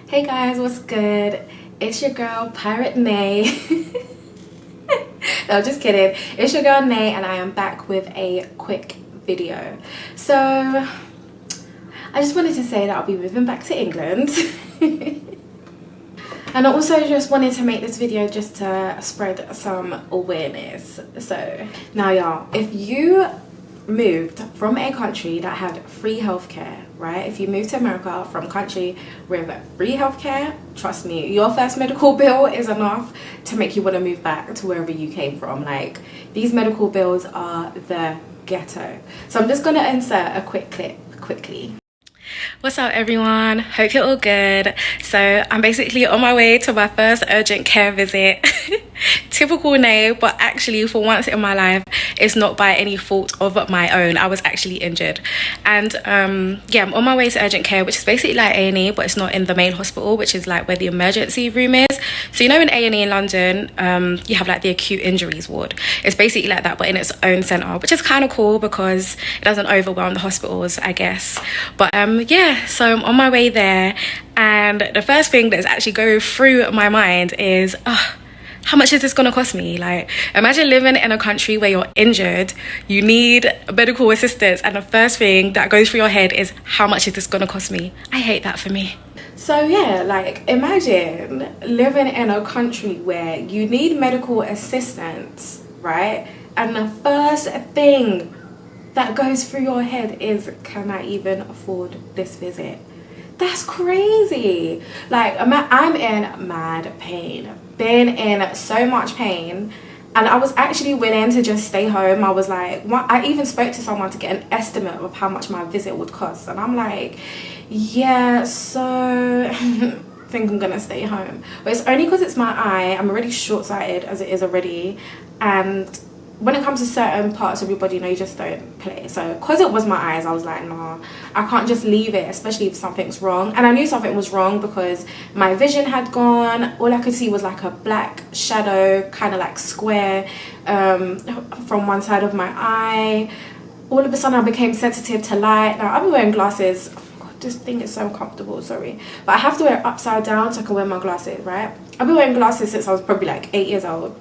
Hey guys, what's good? It's your girl Pirate Nay. No, just kidding. It's your girl Nay and I am back with a quick video. So I just wanted to say that I'll be moving back to England. And I also just wanted to make this video just to spread some awareness. So now y'all, if you moved from a country that had free healthcare, right? If you moved to America from a country with free healthcare, trust me, your first medical bill is enough to make you want to move back to wherever you came from. Like, these medical bills are the ghetto. So I'm just gonna insert a quick clip quickly. What's up everyone, hope you're all good. So I'm basically on my way to my first urgent care visit. Typical Nay, but actually for once in my life it's not by any fault of my own. I was actually injured and yeah, I'm on my way to urgent care, which is basically like A&E, but it's not in the main hospital, which is like where the emergency room is. So you know in A&E in London you have like the acute injuries ward. It's basically like that but in its own centre, which is kind of cool because it doesn't overwhelm the hospitals, I guess. But yeah, so I'm on my way there and the first thing that's actually going through my mind is how much is this gonna cost me? Like, imagine living in a country where you're injured, you need medical assistance, and the first thing that goes through your head is how much is this gonna cost me? I hate that for me. So yeah, like, imagine living in a country where you need medical assistance, right? And the first thing that goes through your head is, can I even afford this visit? That's crazy. Like, I'm in mad pain, been in so much pain, and I was actually willing to just stay home. I was like, I even spoke to someone to get an estimate of how much my visit would cost, and I'm like, yeah, so I think I'm gonna stay home. But it's only because it's my eye. I'm already short-sighted as it is already, and when it comes to certain parts of your body, you know, you just don't play. So because it was my eyes, I was like, nah, I can't just leave it, especially if something's wrong. And I knew something was wrong because my vision had gone. All I could see was like a black shadow, kind of like square, from one side of my eye. All of a sudden I became sensitive to light. Now I've been wearing glasses. Oh God, this thing is so uncomfortable, sorry, but I have to wear it upside down so I can wear my glasses, right? I've been wearing glasses since I was probably like 8 years old.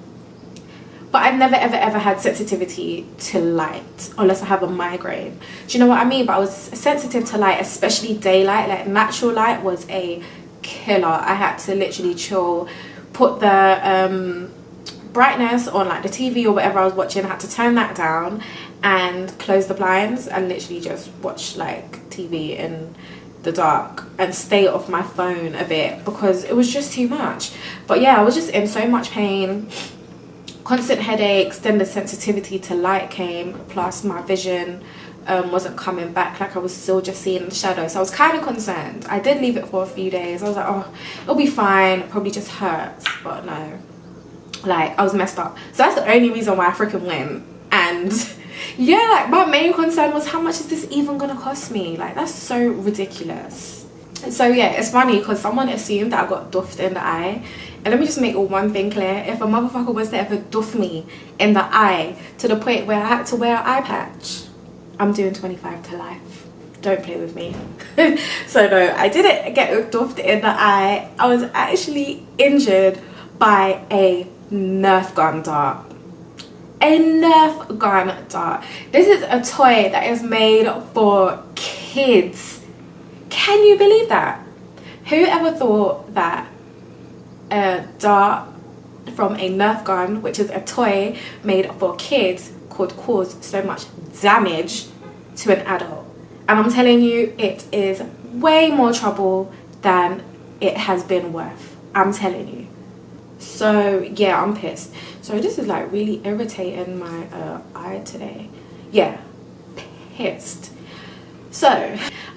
But I've never ever had sensitivity to light unless I have a migraine. Do you know what I mean? But I was sensitive to light, especially daylight. Like, natural light was a killer. I had to literally chill, put the brightness on like the TV or whatever I was watching. I had to turn that down and close the blinds and literally just watch like TV in the dark and stay off my phone a bit because it was just too much. But yeah, I was just in so much pain. Constant headaches, then the sensitivity to light came, plus my vision wasn't coming back. Like, I was still just seeing the shadows. So I was kind of concerned. I did leave it for a few days. I was like, oh, it'll be fine, it probably just hurts. But no, like, I was messed up. So that's the only reason why I freaking went. And yeah, like, my main concern was, how much is this even gonna cost me? Like, that's so ridiculous. So yeah, it's funny because someone assumed that I got doofed in the eye. And let me just make one thing clear. If a motherfucker was to ever doof me in the eye to the point where I had to wear an eye patch, I'm doing 25 to life. Don't play with me. So no, I didn't get doofed in the eye. I was actually injured by a Nerf gun dart. A Nerf gun dart. This is a toy that is made for kids. Can you believe that? Who ever thought that a dart from a Nerf gun, which is a toy made for kids, could cause so much damage to an adult? And I'm telling you, it is way more trouble than it has been worth. I'm telling you. So yeah, I'm pissed. So this is like really irritating my eye today. Yeah, pissed. So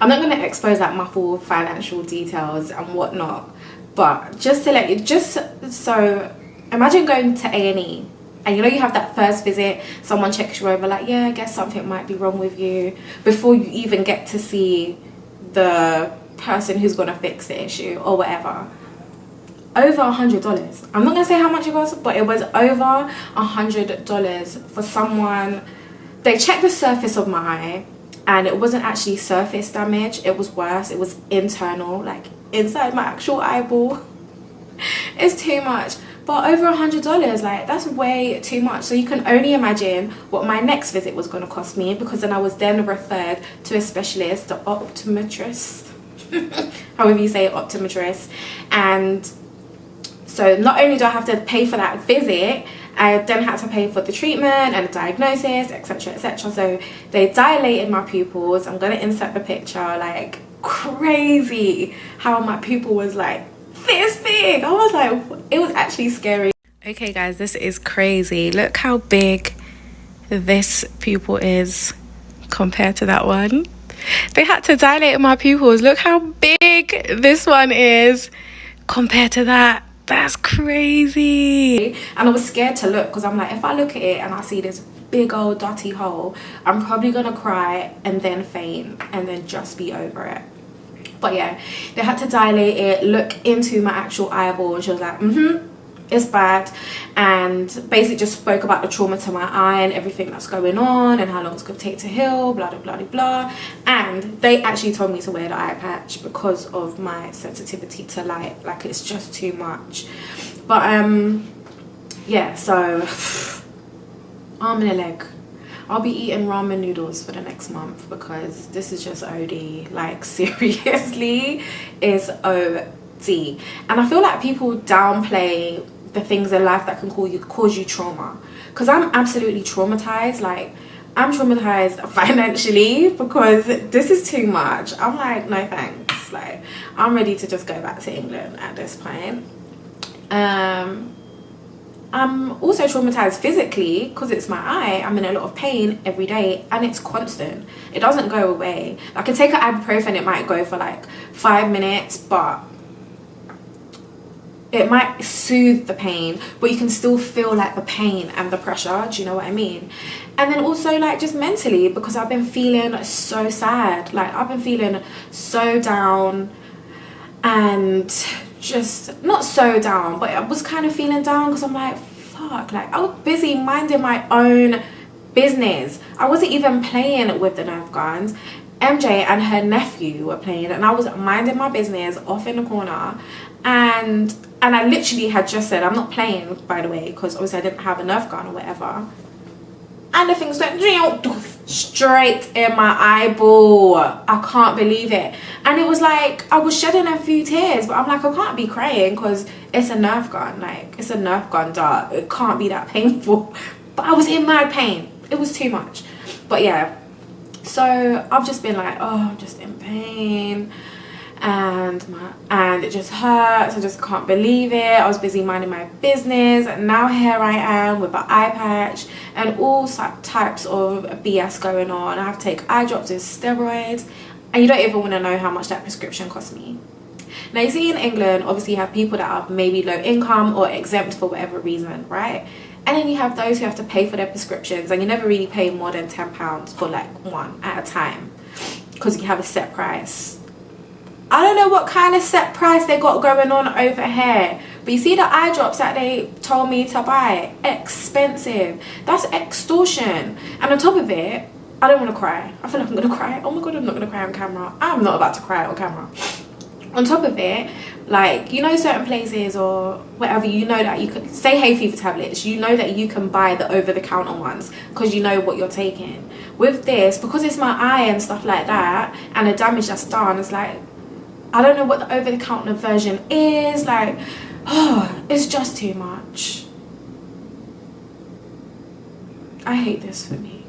I'm not going to expose like my full financial details and whatnot, but just to let you, just so imagine going to A&E and you know you have that first visit, someone checks you over like, yeah, I guess something might be wrong with you, before you even get to see the person who's going to fix the issue or whatever. Over $100. I'm not going to say how much it was, but it was over $100 for someone. They checked the surface of my eye and it wasn't actually surface damage, it was worse, it was internal, like inside my actual eyeball. It's too much. But over $100, like, that's way too much. So you can only imagine what my next visit was going to cost me, because then I was then referred to a specialist, the optometrist, however you say it, optometrist. And so not only do I have to pay for that visit, I then had to pay for the treatment and the diagnosis, etc, etc. So they dilated my pupils. I'm going to insert the picture. Like, crazy how my pupil was like this big. I was like, it was actually scary. Okay guys, this is crazy. Look how big this pupil is compared to that one. They had to dilate my pupils. Look how big this one is compared to that. That's crazy. And I was scared to look, because I'm like, if I look at it and I see this big old dirty hole, I'm probably gonna cry and then faint and then just be over it. But yeah, they had to dilate it, look into my actual eyeball, and she was like, it's bad. And basically just spoke about the trauma to my eye and everything that's going on and how long it's going to take to heal, blah, blah, blah, blah. And they actually told me to wear the eye patch because of my sensitivity to light. Like, it's just too much. But yeah, so arm and a leg. I'll be eating ramen noodles for the next month, because this is just OD. Like, seriously, it's OD. And I feel like people downplay the things in life that can cause you trauma, because I'm absolutely traumatized. Like, I'm traumatized financially, because this is too much. I'm like, no thanks. Like, I'm ready to just go back to England at this point. I'm also traumatized physically, because it's my eye. I'm in a lot of pain every day, and it's constant. It doesn't go away. I can take an ibuprofen, it might go for like 5 minutes, but it might soothe the pain, but you can still feel like the pain and the pressure. Do you know what I mean? And then also, like, just mentally, because I've been feeling so sad. Like, I've been feeling so down, and just not so down, but I was kind of feeling down, because I'm like, fuck, like, I was busy minding my own business. I wasn't even playing with the Nerf guns. MJ and her nephew were playing, and I was minding my business off in the corner. And I literally had just said, I'm not playing, by the way, because obviously I didn't have a Nerf gun or whatever. And the thing's like straight in my eyeball. I can't believe it. And it was like, I was shedding a few tears, but I'm like, I can't be crying, because it's a Nerf gun. Like, it's a Nerf gun dart. It can't be that painful. But I was in mad pain. It was too much. But yeah, so I've just been like, oh, I'm just in pain, and it just hurts. I just can't believe it. I was busy minding my business, and now here I am with an eye patch and all types of BS going on. I have to take eye drops with steroids, and you don't even want to know how much that prescription cost me. Now, you see, in England, obviously you have people that are maybe low income or exempt for whatever reason, right? And then you have those who have to pay for their prescriptions, and you never really pay more than £10 for like one at a time, because you have a set price. I don't know what kind of set price they got going on over here, but you see the eye drops that they told me to buy, expensive. That's extortion. And on top of it, I don't want to cry. I feel like I'm gonna cry. Oh my god, I'm not gonna cry on camera. I'm not about to cry on camera. On top of it, like, you know, certain places or whatever, you know that you could say hay fever tablets, you know that you can buy the over-the-counter ones, because you know what you're taking. With this, because it's my eye and stuff like that, and the damage that's done, it's like, I don't know what the over-the-counter version is. Like, oh, it's just too much. I hate this for me.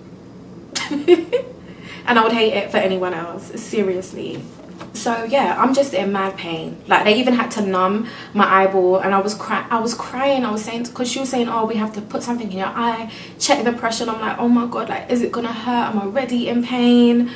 And I would hate it for anyone else, seriously. So yeah, I'm just in mad pain. Like, they even had to numb my eyeball, and I was crying. I was saying, because she was saying, oh, we have to put something in your eye, check the pressure. And I'm like, oh my god, like, is it gonna hurt? I'm already in pain.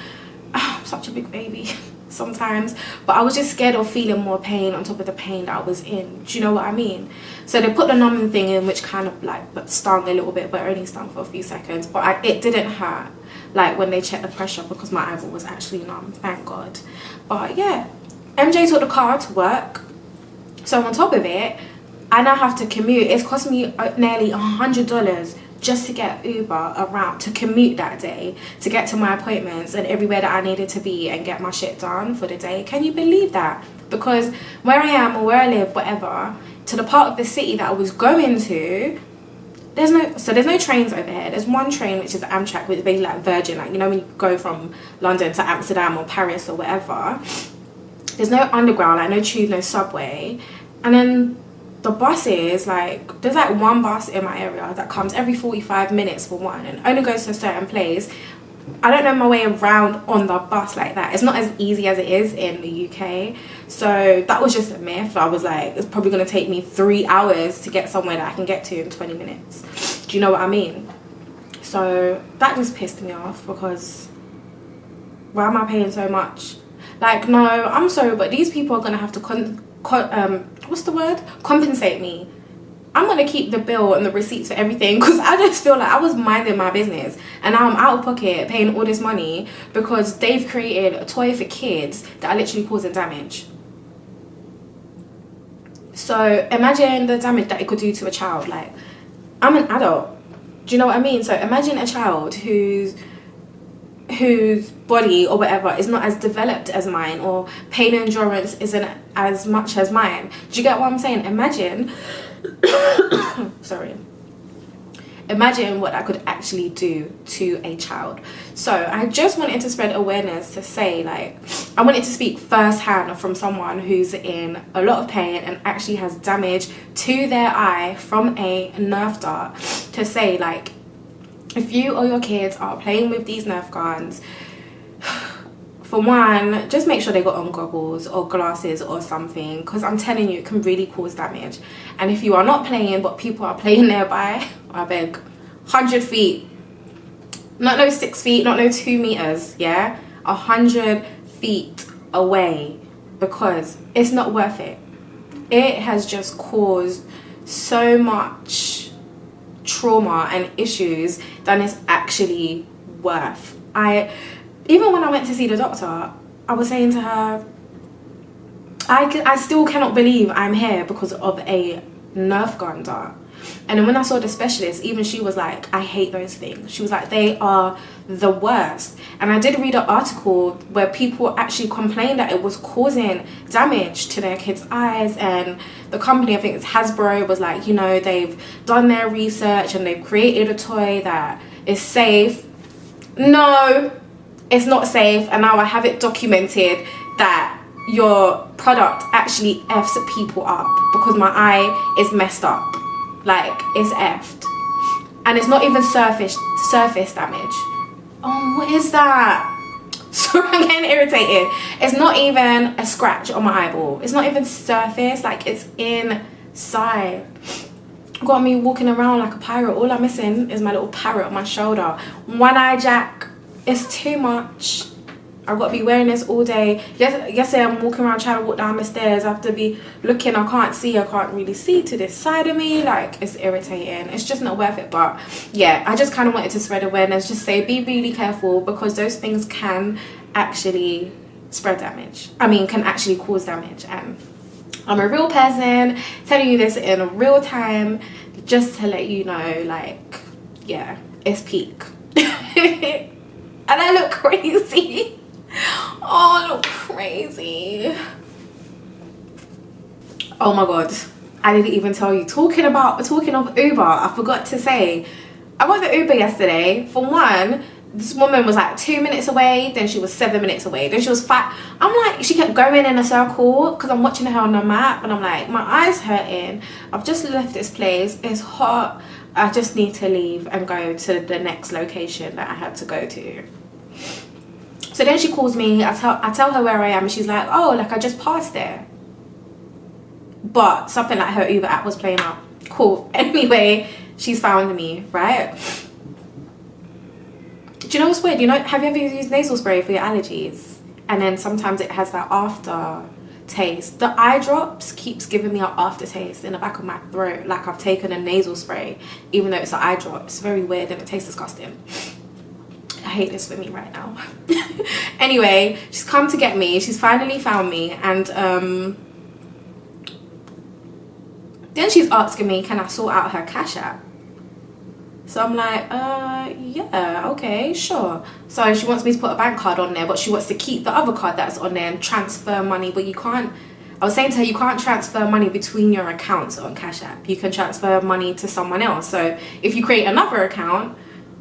I'm such a big baby sometimes. But I was just scared of feeling more pain on top of the pain that I was in. Do you know what I mean? So they put the numbing thing in, which kind of like stung a little bit, but only stung for a few seconds. But it didn't hurt, like, when they checked the pressure, because my eyeball was actually numb, thank god. But yeah, MJ took the car to work, so on top of it, I now have to commute. It's cost me nearly $100 just to get Uber around, to commute that day, to get to my appointments and everywhere that I needed to be and get my shit done for the day. Can you believe that? Because where I am or where I live, whatever, to the part of the city that I was going to, there's no trains over here. There's one train, which is Amtrak, which is basically like Virgin, like, you know, when you go from London to Amsterdam or Paris or whatever. There's no underground, like no tube, no subway. And then the buses, like, there's like one bus in my area that comes every 45 minutes for one and only goes to a certain place. I don't know my way around on the bus like that. It's not as easy as it is in the UK. So that was just a myth. I was like, it's probably going to take me 3 hours to get somewhere that I can get to in 20 minutes. Do you know what I mean? So that just pissed me off, because why am I paying so much? Like, no, I'm sorry, but these people are going to have to compensate me. I'm going to keep the bill and the receipts for everything, because I just feel like I was minding my business and now I'm out of pocket paying all this money because they've created a toy for kids that are literally causing damage. So imagine the damage that it could do to a child. Like, I'm an adult. Do you know what I mean? So imagine a child whose body or whatever is not as developed as mine, or pain endurance isn't as much as mine. Do you get what I'm saying? Imagine sorry, imagine what I could actually do to a child. So I just wanted to spread awareness to say, like, I wanted to speak firsthand from someone who's in a lot of pain and actually has damage to their eye from a Nerf dart, to say, like, if you or your kids are playing with these Nerf guns, for one, just make sure they got on goggles or glasses or something, because I'm telling you, it can really cause damage. And if you are not playing but people are playing nearby, I beg, 100 feet, not no 6 feet, not no 2 meters, yeah, 100 feet away, because it's not worth it. It has just caused so much trauma and issues than it's actually worth. Even when I went to see the doctor, I was saying to her, I still cannot believe I'm here because of a Nerf gun dart. And then when I saw the specialist, even she was like, I hate those things. She was like, they are the worst. And I did read an article where people actually complained that it was causing damage to their kids' eyes, and the company, I think it's Hasbro, was like, you know, they've done their research and they've created a toy that is safe. No, it's not safe. And now I have it documented that your product actually F's people up, because my eye is messed up. Like, it's effed. And it's not even surface damage. Oh, what is that? Sorry, I'm getting irritated. It's not even a scratch on my eyeball. It's not even surface, like, it's inside. Got me walking around like a pirate. All I'm missing is my little parrot on my shoulder. One eye jack. It's too much. I've got to be wearing this all day. Yesterday I'm walking around trying to walk down the stairs. I have to be looking. I can't really see to this side of me. Like, it's irritating. It's just not worth it. But yeah, I just kind of wanted to spread awareness. Just say, be really careful, because those things can actually spread damage. I mean, can actually cause damage. And I'm a real person telling you this in real time, just to let you know, like, yeah, it's peak. And I look crazy. Oh, I look crazy. Oh my god, I didn't even tell you. Talking of Uber, I forgot to say, I got the Uber yesterday. For one, this woman was like 2 minutes away, then she was 7 minutes away, then she was 5. I'm like, she kept going in a circle, because I'm watching her on the map, and I'm like, my eyes hurting. I've just left this place. It's hot. I just need to leave and go to the next location that I had to go to. So then she calls me. I tell her where I am, and she's like, oh, like, I just passed there. But something like her Uber app was playing up. Cool. Anyway, she's found me, right? Do you know what's weird? You know, have you ever used nasal spray for your allergies? And then sometimes it has that aftertaste. The eye drops keeps giving me an aftertaste in the back of my throat, like I've taken a nasal spray, even though it's an eye drop. It's very weird and it tastes disgusting. I hate this for me right now. Anyway, she's come to get me. She's finally found me, and then she's asking me, can I sort out her Cash App? So I'm like, yeah, okay, sure. So she wants me to put a bank card on there, but she wants to keep the other card that's on there and transfer money. But you can't, I was saying to her, you can't transfer money between your accounts on Cash App. You can transfer money to someone else. So if you create another account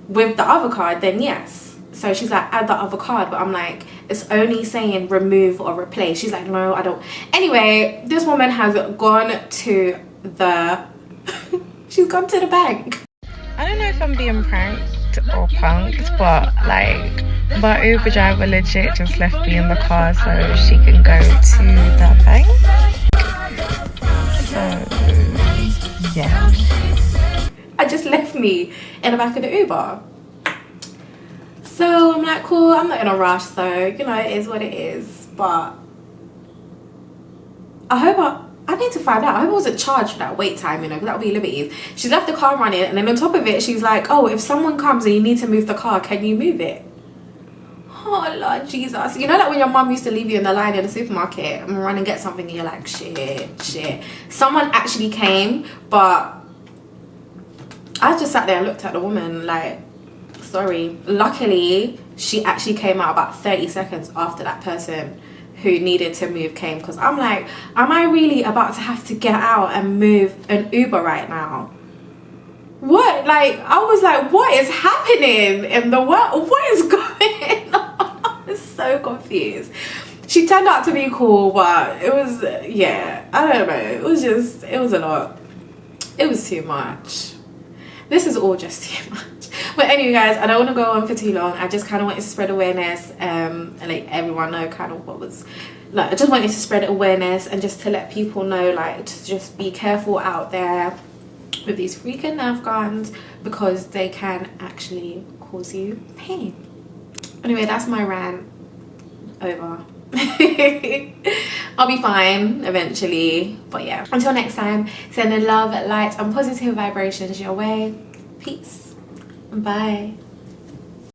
with the other card, then yes. So she's like, add the other card. But I'm like, it's only saying remove or replace. She's like, no, I don't. Anyway, this woman has gone to the, she's gone to the bank. I don't know if I'm being pranked or punked, but like my Uber driver legit just left me in the car so she can go to the bank. So yeah, I just left me in the back of the Uber. So I'm like, cool, I'm not in a rush, so you know, it is what it is. But I hope I need to find out. I hope I wasn't charged for that wait time, you know, because that would be liberties. She's left the car running, and then on top of it, she's like, oh, if someone comes and you need to move the car, can you move it? Oh, Lord Jesus. You know, like when your mum used to leave you in the line in the supermarket and run and get something, and you're like, shit. Someone actually came, but I just sat there and looked at the woman like, sorry. Luckily, she actually came out about 30 seconds after that person who needed to move came, because I'm like, am I really about to have to get out and move an Uber right now? What? Like, I was like, what is happening in the world? What is going on? I was so confused. She turned out to be cool, but it was, yeah, I don't know. It was a lot. It was too much. This is all just too much. But anyway, guys, I don't want to go on for too long. I just kind of wanted to spread awareness and let everyone know kind of what was, like, I just wanted to spread awareness and just to let people know, like, to just be careful out there with these freaking Nerf guns, because they can actually cause you pain. Anyway, that's my rant over. I'll be fine eventually, but yeah, until next time, sending love, light and positive vibrations your way. Peace. Bye.